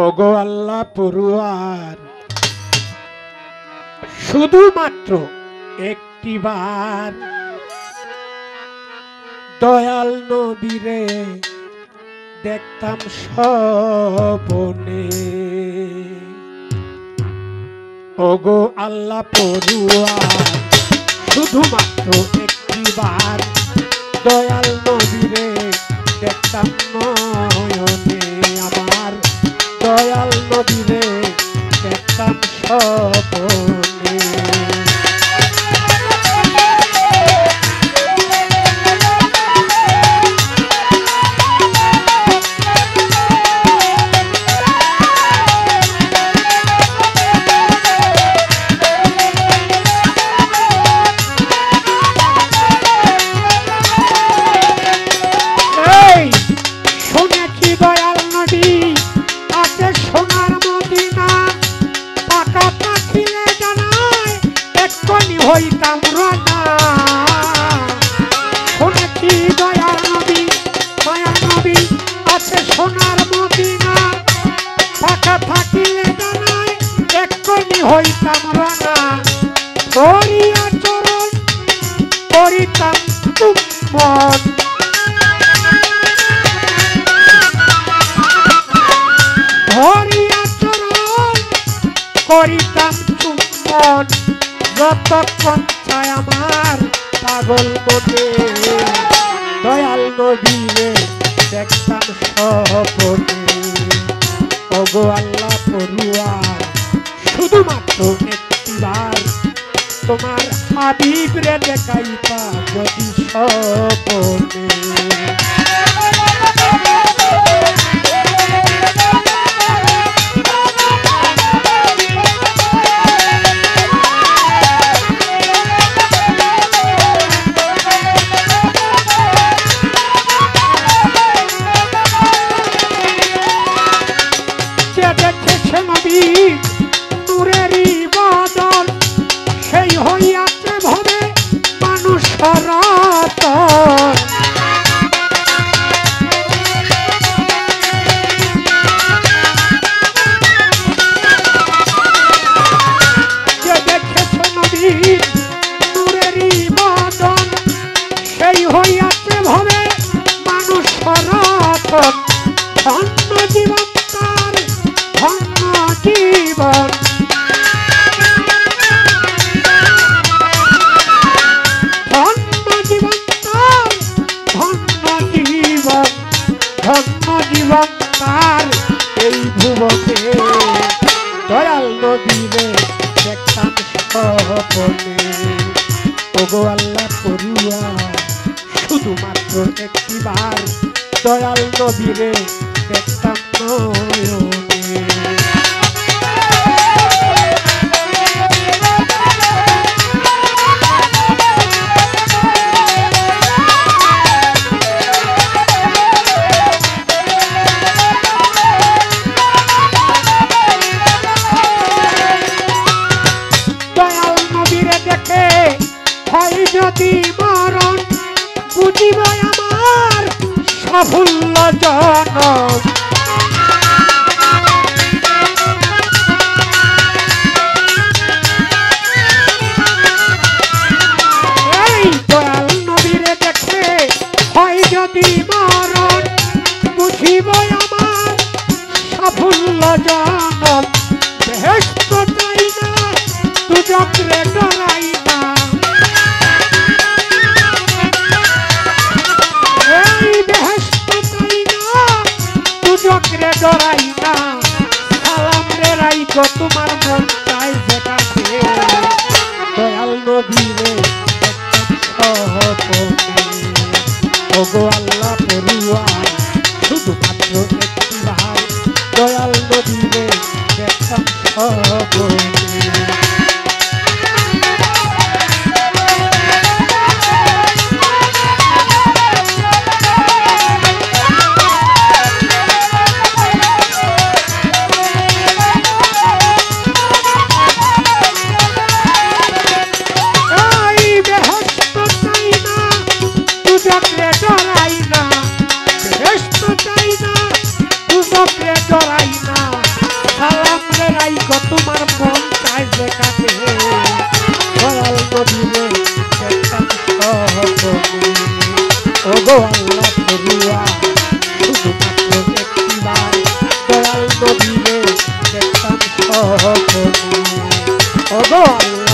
ওগো আল্লাহ পড়ুয়ার শুধুমাত্র একটিবার দয়াল নবীরে দেখতাম স্বপ্নে। ওগো আল্লাহ পড়ুয়ার শুধুমাত্র একটিবার দয়াল নবীরে দেখতাম নয়নে। আমার দয়াল নবীরে দেখতাম স্বপ্নে। হইতাম রানা শুনেছি দয়ার নবী মায়ার নবী আছে সোনার মদিনা। ফাঁকা থাকিলে জানাই এক্ষুনি হইতাম রানা। ধরিয়া চরণ করিতাম চুম্বন। ধরিয়া চরণ করিতাম চুম্বন। যতক্ষণ চায় আমার পাগল মনে দয়াল নবীরে দেখতাম স্বপ্নে। ওগো আল্লাহ পড়ুয়ার শুধুমাত্র একটিবার তোমার হাবিবরে দেখাইতা যদি স্বপ্নে। নূরেরই বদল সেই হইয়াছে ভবে মানুষ সনাতন। যে দেখেছে নবীর নূরেরই বদল সেই হইয়াছে ভবে মানুষ সনাতন। ধন্য জীবন তার ধন্য জীবন। ধন্য জীবন তার ধন্য জীবন। ধন্য জীবন তার এই ভুবনে দয়াল নবীরে দেখতাম স্বপ্নে। ওগো আল্লাহ পড়ুয়ার শুধুমাত্র একটিবার দয়াল নবীরে দেখতাম নয়নে। দয়াল নবীরে দেখে হয় যদি মরণ বুঝিব আমার সাফল্য জনক। এই দয়াল নবীরে দেখে হয় যদি মরণ বুঝিব আমার সাফল্য জনক। বেহেশত চাই না দুজকরে ডরাই না। দুজকরে ডরাই না। সালাম রে রাইখো তোমার মন চাই যেটাতে দয়াল নবীরে দেখতাম স্বপ্নে। ওগো আল্লাহ পড়ুয়ার শুধুমাত্র একটিবার দয়াল নবীরে দেখতাম স্বপ্নে। ডরাই না ওগো আল্লাহ